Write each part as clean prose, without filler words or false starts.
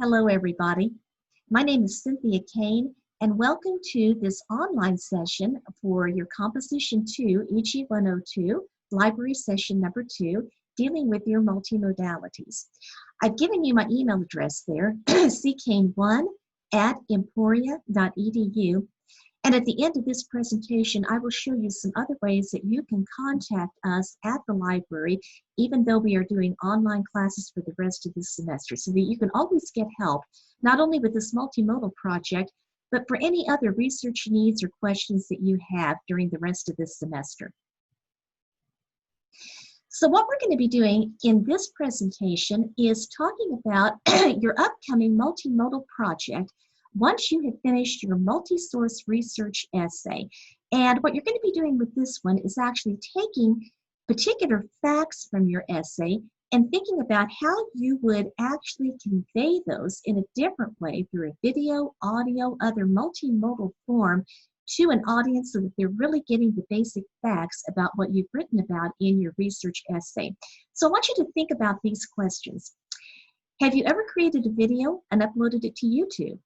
Hello, everybody. My name is Cynthia Kane, and welcome to this online session for your Composition 2, EG102, Library Session Number 2, dealing with your multimodalities. I've given you my email address there, ckane1@emporia.edu. And at the end of this presentation, I will show you some other ways that you can contact us at the library, even though we are doing online classes for the rest of this semester, so that you can always get help, not only with this multimodal project, but for any other research needs or questions that you have during the rest of this semester. So what we're going to be doing in this presentation is talking about your upcoming multimodal project once you have finished your multi-source research essay. And what you're going to be doing with this one is actually taking particular facts from your essay and thinking about how you would actually convey those in a different way through a video, audio, other multimodal form to an audience so that they're really getting the basic facts about what you've written about in your research essay. So I want you to think about these questions. Have you ever created a video and uploaded it to YouTube?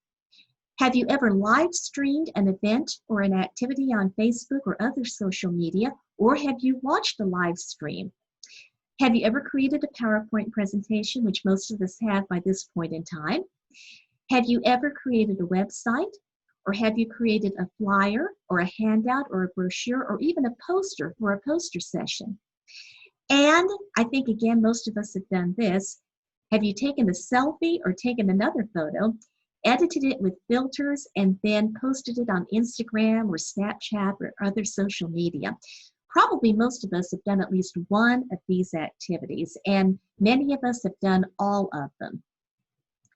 Have you ever live streamed an event or an activity on Facebook or other social media, or have you watched a live stream? Have you ever created a PowerPoint presentation, which most of us have by this point in time? Have you ever created a website, or have you created a flyer or a handout or a brochure or even a poster for a poster session? And I think, again, most of us have done this. Have you taken a selfie or taken another photo, edited it with filters, and then posted it on Instagram or Snapchat or other social media? Probably most of us have done at least one of these activities, and many of us have done all of them.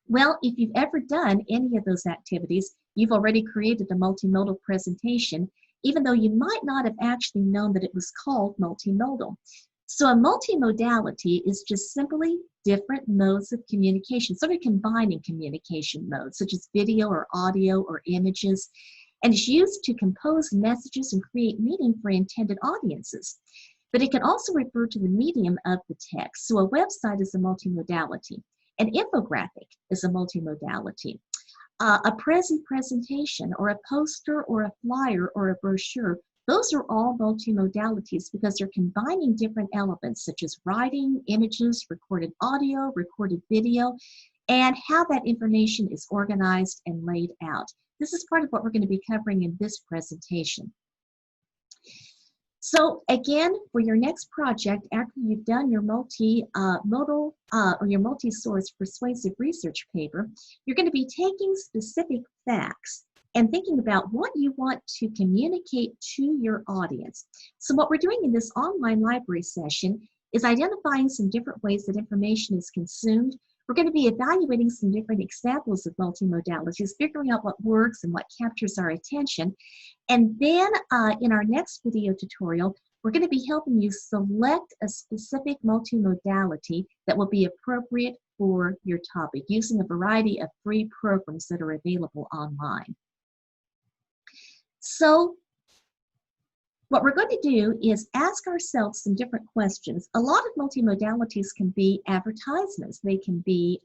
Well, if you've ever done any of those activities, you've already created a multimodal presentation, even though you might not have actually known that it was called multimodal. So a multimodality is just simply different modes of communication, sort of combining communication modes, such as video or audio or images, and is used to compose messages and create meaning for intended audiences. But it can also refer to the medium of the text. So a website is a multimodality. An infographic is a multimodality. A presentation or a poster or a flyer or a brochure, those are all multimodalities because they're combining different elements such as writing, images, recorded audio, recorded video, and how that information is organized and laid out. This is part of what we're going to be covering in this presentation. So again, for your next project, after you've done your multimodal or your multi-source persuasive research paper, you're going to be taking specific facts and thinking about what you want to communicate to your audience. So what we're doing in this online library session is identifying some different ways that information is consumed. We're going to be evaluating some different examples of multimodalities, figuring out what works and what captures our attention. And then in our next video tutorial, we're going to be helping you select a specific multimodality that will be appropriate for your topic using a variety of free programs that are available online. So what we're going to do is ask ourselves some different questions. A lot of multimodalities can be advertisements. They can be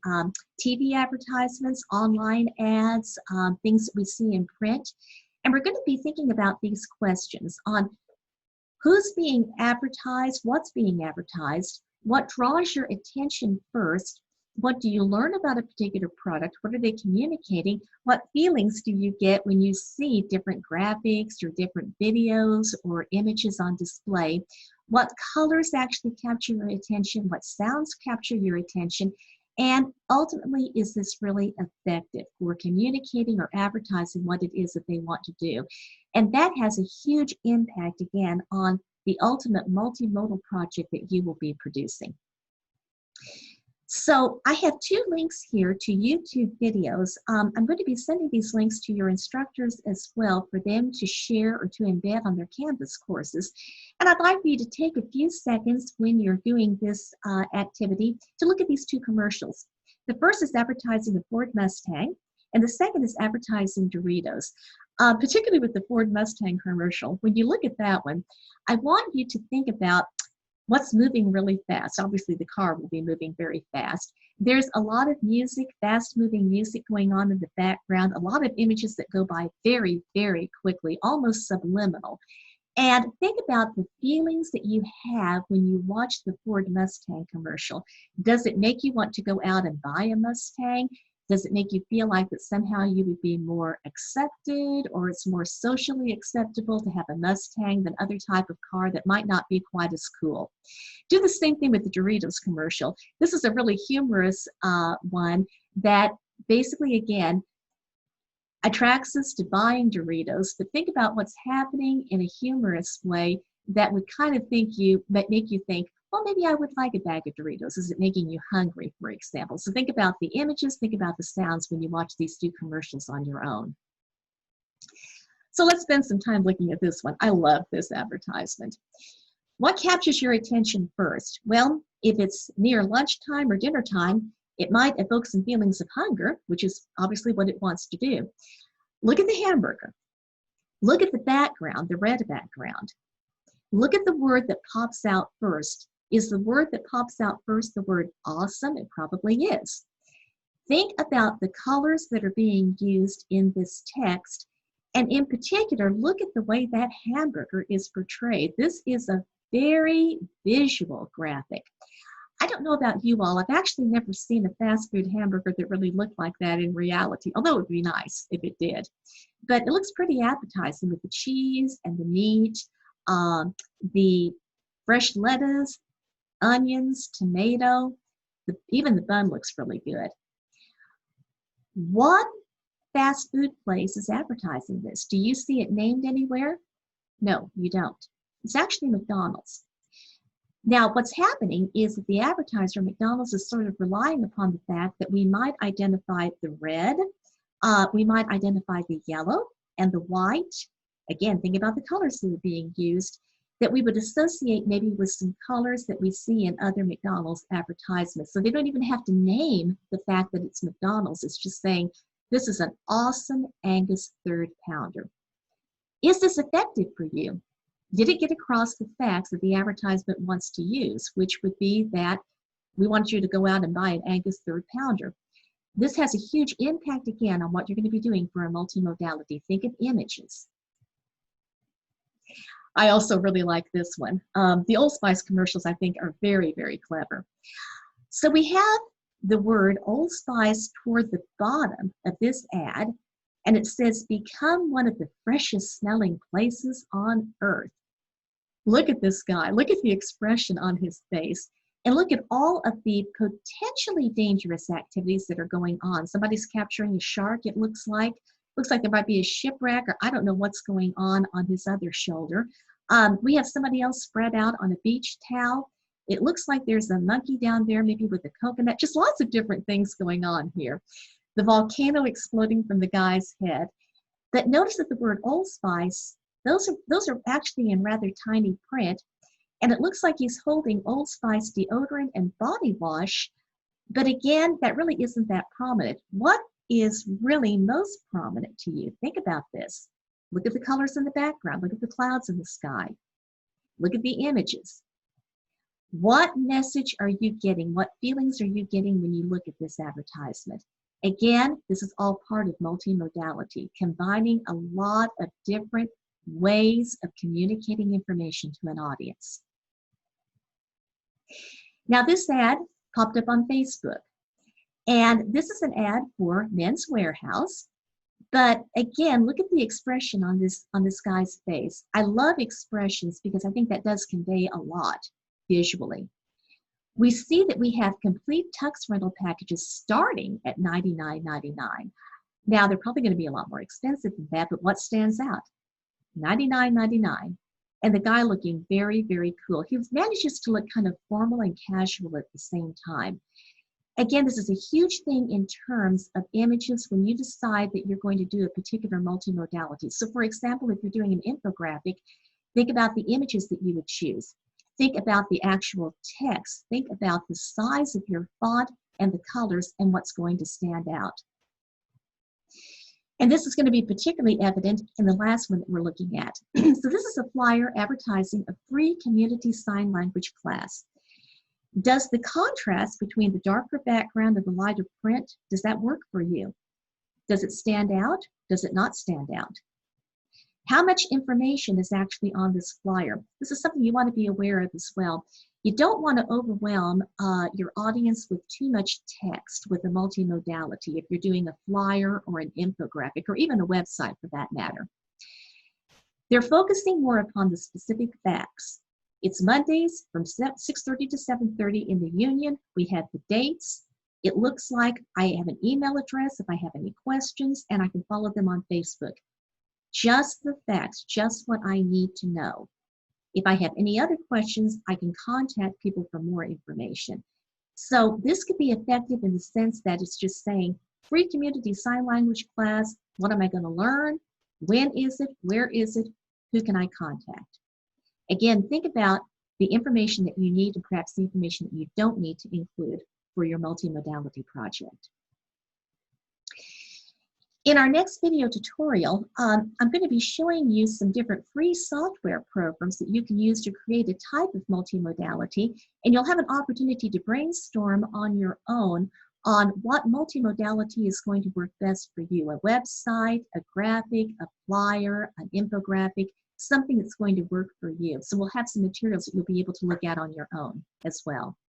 TV advertisements, online ads, things that we see in print. And we're going to be thinking about these questions on who's being advertised, what's being advertised, what draws your attention first, what do you learn about a particular product, what are they communicating, what feelings do you get when you see different graphics or different videos or images on display, what colors actually capture your attention, what sounds capture your attention, and ultimately, is this really effective for communicating or advertising what it is that they want to do? And that has a huge impact, again, on the ultimate multimodal project that you will be producing. So I have two links here to YouTube videos. I'm going to be sending these links to your instructors as well for them to share or to embed on their Canvas courses. And I'd like for you to take a few seconds when you're doing this activity to look at these two commercials. The first is advertising a Ford Mustang, and the second is advertising Doritos. Particularly with the Ford Mustang commercial, when you look at that one, I want you to think about What's moving really fast? Obviously, the car will be moving very fast. There's a lot of music, fast-moving music going on in the background, a lot of images that go by very, very quickly, almost subliminal. And think about the feelings that you have when you watch the Ford Mustang commercial. Does it make you want to go out and buy a Mustang? Does it make you feel like that somehow you would be more accepted, or it's more socially acceptable to have a Mustang than other type of car that might not be quite as cool? Do the same thing with the Doritos commercial. This is a really humorous one that basically, again, attracts us to buying Doritos, but think about what's happening in a humorous way that would kind of make you think, well, maybe I would like a bag of Doritos. Is it making you hungry, for example? So think about the images, think about the sounds when you watch these two commercials on your own. So let's spend some time looking at this one. I love this advertisement. What captures your attention first? Well, if it's near lunchtime or dinner time, it might evoke some feelings of hunger, which is obviously what it wants to do. Look at the hamburger. Look at the background, the red background. Look at the word that pops out first. Is the word that pops out first the word awesome? It probably is. Think about the colors that are being used in this text, and in particular, look at the way that hamburger is portrayed. This is a very visual graphic. I don't know about you all. I've actually never seen a fast food hamburger that really looked like that in reality, although it would be nice if it did. But it looks pretty appetizing with the cheese and the meat, the fresh lettuce, onions, tomato. Even the bun looks really good. What fast food place is advertising this? Do you see it named anywhere? No, you don't. It's actually McDonald's. Now, what's happening is that the advertiser, McDonald's, is sort of relying upon the fact that we might identify the red, we might identify the yellow and the white. Again, think about the colors that are being used, that we would associate maybe with some colors that we see in other McDonald's advertisements. So they don't even have to name the fact that it's McDonald's. It's just saying, this is an awesome Angus third pounder. Is this effective for you? Did it get across the facts that the advertisement wants to use, which would be that we want you to go out and buy an Angus third pounder? This has a huge impact, again, on what you're going to be doing for a multimodality. Think of images. I also really like this one. The Old Spice commercials, I think, are very, very clever. So we have the word Old Spice toward the bottom of this ad, and it says, become one of the freshest smelling places on earth. Look at this guy. Look at the expression on his face. And look at all of the potentially dangerous activities that are going on. Somebody's capturing a shark, it looks like. Looks like there might be a shipwreck, or I don't know what's going on his other shoulder. We have somebody else spread out on a beach towel. It looks like there's a monkey down there, maybe with a coconut. Just lots of different things going on here. The volcano exploding from the guy's head. But notice that the word Old Spice, those are actually in rather tiny print. And it looks like he's holding Old Spice deodorant and body wash. But again, that really isn't that prominent. What is really most prominent to you? Think about this. Look at the colors in the background. Look at the clouds in the sky. Look at the images. What message are you getting? What feelings are you getting when you look at this advertisement? Again, this is all part of multimodality, combining a lot of different ways of communicating information to an audience. Now, this ad popped up on Facebook, and this is an ad for Men's Warehouse. But again, look at the expression on this guy's face. I love expressions because I think that does convey a lot visually. We see that we have complete tux rental packages starting at $99.99. Now, they're probably going to be a lot more expensive than that, but what stands out? $99.99. And the guy looking very, very cool. He manages to look kind of formal and casual at the same time. Again, this is a huge thing in terms of images when you decide that you're going to do a particular multimodality. So for example, if you're doing an infographic, think about the images that you would choose. Think about the actual text. Think about the size of your font and the colors and what's going to stand out. And this is going to be particularly evident in the last one that we're looking at. So this is a flyer advertising a free community sign language class. Does the contrast between the darker background and the lighter print, does that work for you? Does it stand out? Does it not stand out? How much information is actually on this flyer? This is something you want to be aware of as well. You don't want to overwhelm your audience with too much text with a multimodality if you're doing a flyer or an infographic or even a website for that matter. They're focusing more upon the specific facts. It's Mondays from 6:30 to 7:30 in the Union. We have the dates. It looks like I have an email address if I have any questions, and I can follow them on Facebook. Just the facts, just what I need to know. If I have any other questions, I can contact people for more information. So this could be effective in the sense that it's just saying, free community sign language class, what am I going to learn? When is it? Where is it? Who can I contact? Again, think about the information that you need and perhaps the information that you don't need to include for your multimodality project. In our next video tutorial, I'm going to be showing you some different free software programs that you can use to create a type of multimodality, and you'll have an opportunity to brainstorm on your own on what multimodality is going to work best for you. A website, a graphic, a flyer, an infographic, something that's going to work for you. So we'll have some materials that you'll be able to look at on your own as well.